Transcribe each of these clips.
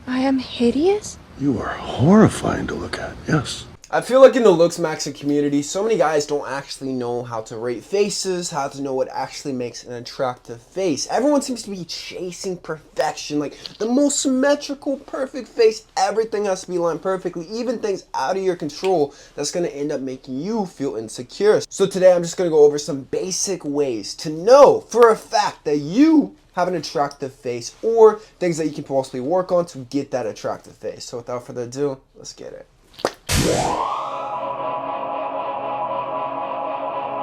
I am hideous? You are horrifying to look at, yes. I feel like in the looks maxing community, so many guys don't actually know how to rate faces, how to know what actually makes an attractive face. Everyone seems to be chasing perfection, like the most symmetrical, perfect face. Everything has to be lined perfectly, even things out of your control that's going to end up making you feel insecure. So today I'm just going to go over some basic ways to know for a fact that you have an attractive face, or things that you can possibly work on to get that attractive face. So without further ado, let's get it.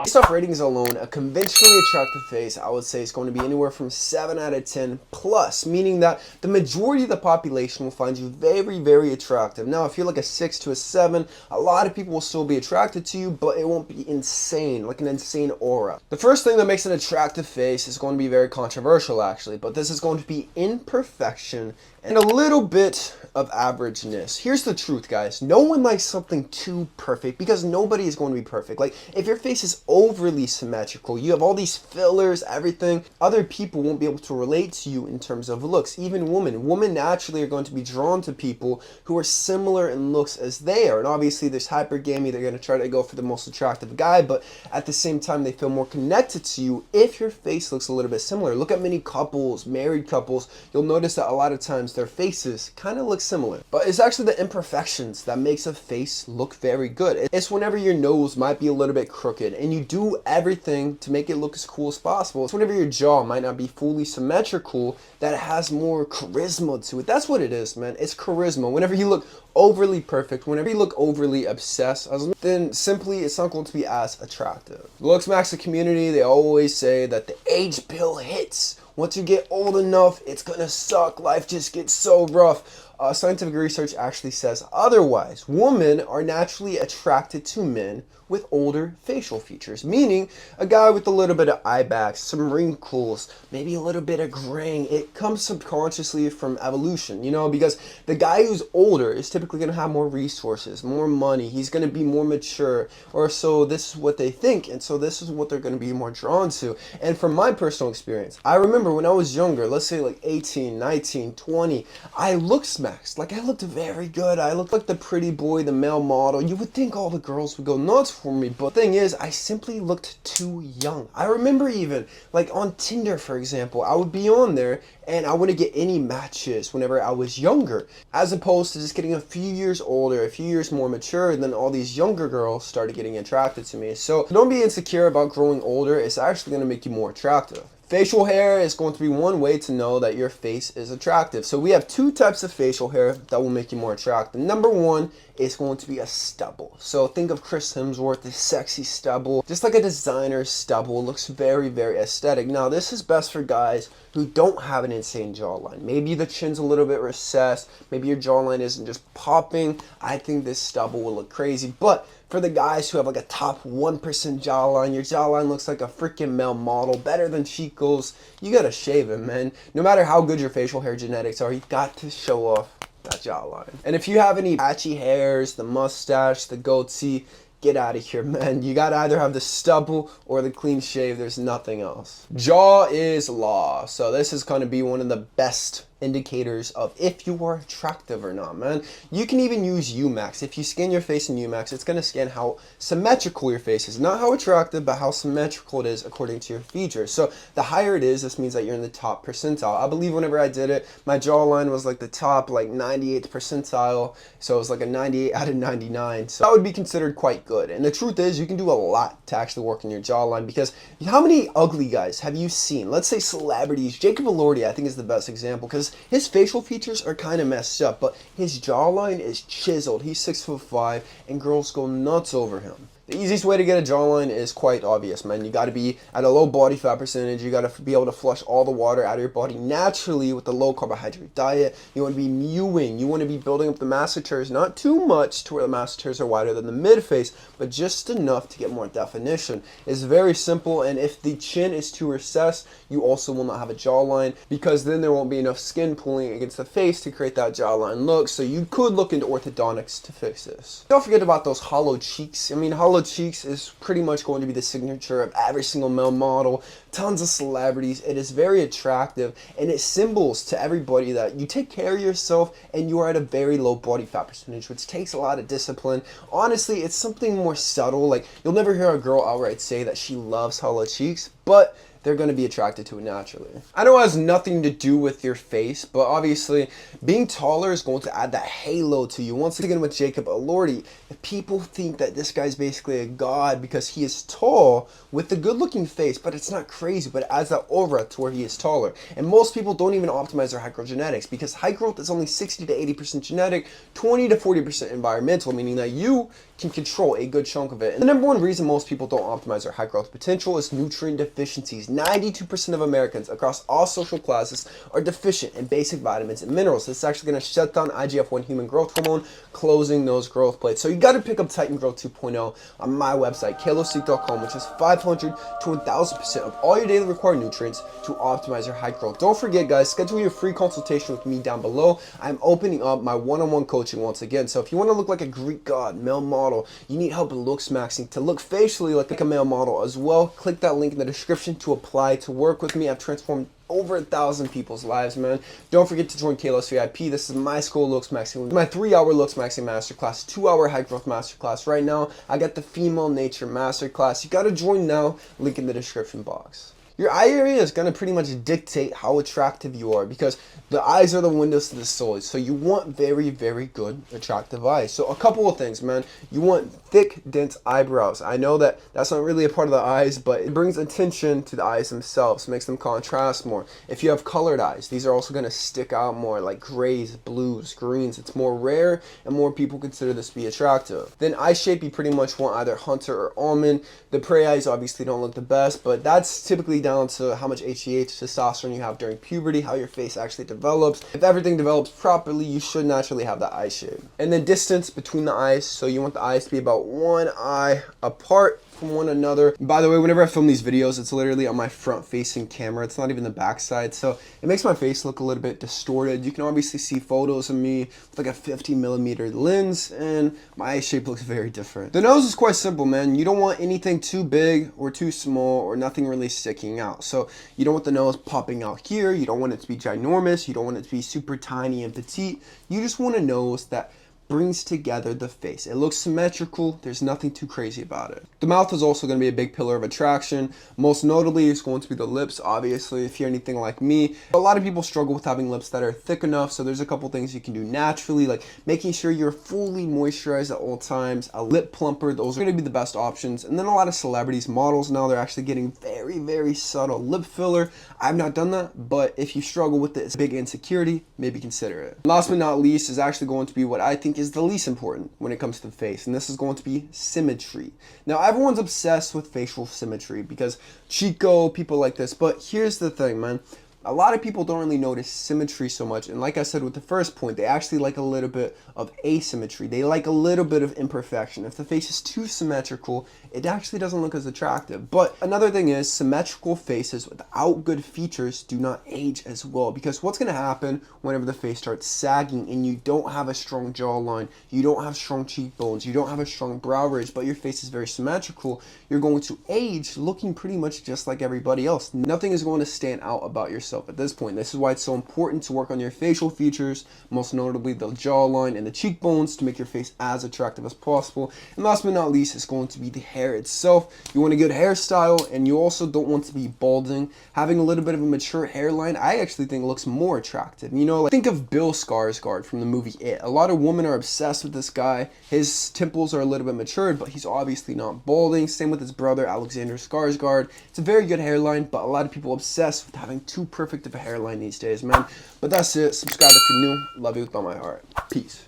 Based off ratings alone, a conventionally attractive face, I would say, is going to be anywhere from 7 out of 10 plus, meaning that the majority of the population will find you very, very attractive. Now, if you're like a 6 to a 7, a lot of people will still be attracted to you, but it won't be insane, like an insane aura. The first thing that makes an attractive face is going to be very controversial, actually, but this is going to be imperfection and a little bit of averageness. Here's the truth, guys. No one likes something too perfect because nobody is going to be perfect. Like, if your face is overly symmetrical, you have all these fillers, everything, other people won't be able to relate to you in terms of looks. Even women. Women naturally are going to be drawn to people who are similar in looks as they are. And obviously, there's hypergamy. They're going to try to go for the most attractive guy, but at the same time, they feel more connected to you if your face looks a little bit similar. Look at many couples, married couples. You'll notice that a lot of times their faces kind of look similar, but it's actually the imperfections that makes a face look very good. It's whenever your nose might be a little bit crooked and you do everything to make it look as cool as possible. It's whenever your jaw might not be fully symmetrical that it has more charisma to it. That's what it is, man. It's charisma. Whenever you look overly perfect, whenever you look overly obsessed, then simply it's not going to be as attractive. Looks Max the community, they always say that the age pill hits. Once you get old enough, it's gonna suck. Life just gets so rough. Scientific research actually says otherwise. Women are naturally attracted to men with older facial features, meaning a guy with a little bit of eye bags, some wrinkles, maybe a little bit of graying. It comes subconsciously from evolution, you know, because the guy who's older is typically going to have more resources, more money. He's going to be more mature, or so this is what they think, and so this is what they're going to be more drawn to. And from my personal experience, I remember when I was younger, let's say like 18, 19, 20, I looked smacked. Like, I looked very good. I looked like the pretty boy, the male model. You would think all the girls would go nuts for me, but the thing is, I simply looked too young. I remember even, like on Tinder, for example, I would be on there and I wouldn't get any matches whenever I was younger, as opposed to just getting a few years older, a few years more mature, and then all these younger girls started getting attracted to me. So don't be insecure about growing older. It's actually going to make you more attractive. Facial hair is going to be one way to know that your face is attractive. So we have two types of facial hair that will make you more attractive. Number one is going to be a stubble. So think of Chris Hemsworth, this sexy stubble, just like a designer stubble. It looks very, very aesthetic. Now, this is best for guys who don't have an insane jawline. Maybe the chin's a little bit recessed. Maybe your jawline isn't just popping. I think this stubble will look crazy. But for the guys who have like a top 1% jawline, your jawline looks like a freaking male model, better than Chico's, you gotta shave it, man. No matter how good your facial hair genetics are, you got to show off that jawline. And if you have any patchy hairs, the mustache, the goatee, get out of here, man. You gotta either have the stubble or the clean shave. There's nothing else. Jaw is law. So this is gonna be one of the best indicators of if you are attractive or not, man. You can even use UMax. If you scan your face in UMax, it's going to scan how symmetrical your face is. Not how attractive, but how symmetrical it is according to your features. So the higher it is, this means that you're in the top percentile. I believe whenever I did it, my jawline was like the top, like 98th percentile. So it was like a 98 out of 99. So that would be considered quite good. And the truth is, you can do a lot to actually work on your jawline, because how many ugly guys have you seen? Let's say celebrities. Jacob Elordi, I think, is the best example, because his facial features are kind of messed up, but his jawline is chiseled. He's 6'5", and girls go nuts over him. The easiest way to get a jawline is quite obvious, man. You got to be at a low body fat percentage. You got to be able to flush all the water out of your body naturally with a low carbohydrate diet. You want to be mewing. You want to be building up the masseters, not too much to where the masseters are wider than the mid face, but just enough to get more definition. It's very simple, and if the chin is too recessed, you also will not have a jawline, because then there won't be enough skin pulling against the face to create that jawline look. So you could look into orthodontics to fix this. Don't forget about those hollow cheeks. I mean, hollow hollow cheeks is pretty much going to be the signature of every single male model, tons of celebrities. It is very attractive, and it symbols to everybody that you take care of yourself and you are at a very low body fat percentage, which takes a lot of discipline. Honestly, it's something more subtle. Like, you'll never hear a girl outright say that she loves hollow cheeks, but they're going to be attracted to it naturally. I know it has nothing to do with your face, but obviously being taller is going to add that halo to you. Once again with Jacob Elordi, if people think that this guy's basically a god because he is tall with a good looking face, but it's not crazy, but it adds that aura to where he is taller. And most people don't even optimize their height growth genetics because height growth is only 60 to 80% genetic, 20 to 40% environmental, meaning that you can control a good chunk of it. And the number one reason most people don't optimize their height growth potential is nutrient deficiencies. 92% of Americans across all social classes are deficient in basic vitamins and minerals. This is actually going to shut down IGF-1 human growth hormone, closing those growth plates. So you got to pick up Titan Growth 2.0 on my website, kalosleek.com, which is 500 to 1000% of all your daily required nutrients to optimize your height growth. Don't forget, guys, schedule your free consultation with me down below. I'm opening up my one-on-one coaching once again. So if you want to look like a Greek god, male model, you need help with looks maxing, to look facially like a male model as well, click that link in the description to apply to work with me. I've transformed over 1,000 people's lives, man. Don't forget to join Kalos VIP. This is my school looks maxing, my 3-hour looks maxing masterclass, 2-hour height growth masterclass. Right now, I got the female nature masterclass. You got to join now. Link in the description box. Your eye area is going to pretty much dictate how attractive you are because the eyes are the windows to the soul. So you want very, very good, attractive eyes. So a couple of things, man. You want thick, dense eyebrows. I know that that's not really a part of the eyes, but it brings attention to the eyes themselves, makes them contrast more. If you have colored eyes, these are also going to stick out more, like grays, blues, greens. It's more rare, and more people consider this to be attractive. Then eye shape, you pretty much want either hunter or almond. The prey eyes obviously don't look the best, but that's typically down to how much HGH, testosterone you have during puberty, how your face actually develops. If everything develops properly, you should naturally have that eye shape. And then distance between the eyes, so you want the eyes to be about one eye apart from one another. By the way, whenever I film these videos, it's literally on my front facing camera. It's not even the back side, so it makes my face look a little bit distorted. You can obviously see photos of me with like a 50mm lens, and my eye shape looks very different. The nose is quite simple, man. You don't want anything too big or too small or nothing really sticking out. So you don't want the nose popping out here. You don't want it to be ginormous. You don't want it to be super tiny and petite. You just want a nose that brings together the face. It looks symmetrical. There's nothing too crazy about it. The mouth is also going to be a big pillar of attraction. Most notably is going to be the lips. Obviously, if you're anything like me, a lot of people struggle with having lips that are thick enough. So there's a couple things you can do naturally, like making sure you're fully moisturized at all times. A lip plumper, those are going to be the best options. And then a lot of celebrities, models now, they're actually getting very, very subtle lip filler. I've not done that, but if you struggle with it, it's a big insecurity, maybe consider it. Last but not least is actually going to be what I think is the least important when it comes to the face, and this is going to be symmetry. Now, everyone's obsessed with facial symmetry because Chico, people like this, but here's the thing, man. A lot of people don't really notice symmetry so much, and like I said with the first point, they actually like a little bit of asymmetry. They like a little bit of imperfection. If the face is too symmetrical, it actually doesn't look as attractive. But another thing is, symmetrical faces without good features do not age as well, because what's going to happen whenever the face starts sagging and you don't have a strong jawline, you don't have strong cheekbones, you don't have a strong brow ridge, but your face is very symmetrical, you're going to age looking pretty much just like everybody else. Nothing is going to stand out about yourself at this point. This is why it's so important to work on your facial features, most notably the jawline and the cheekbones, to make your face as attractive as possible. And last but not least, it's going to be the hair itself. You want a good hairstyle, and you also don't want to be balding. Having a little bit of a mature hairline, I actually think looks more attractive. You know, like, think of Bill Skarsgård from the movie It. A lot of women are obsessed with this guy. His temples are a little bit matured, but he's obviously not balding. Same with his brother, Alexander Skarsgård. It's a very good hairline, but a lot of people obsessed with having too perfect of a hairline these days, man. But that's it. Subscribe if you're new. Love you with all my heart. Peace.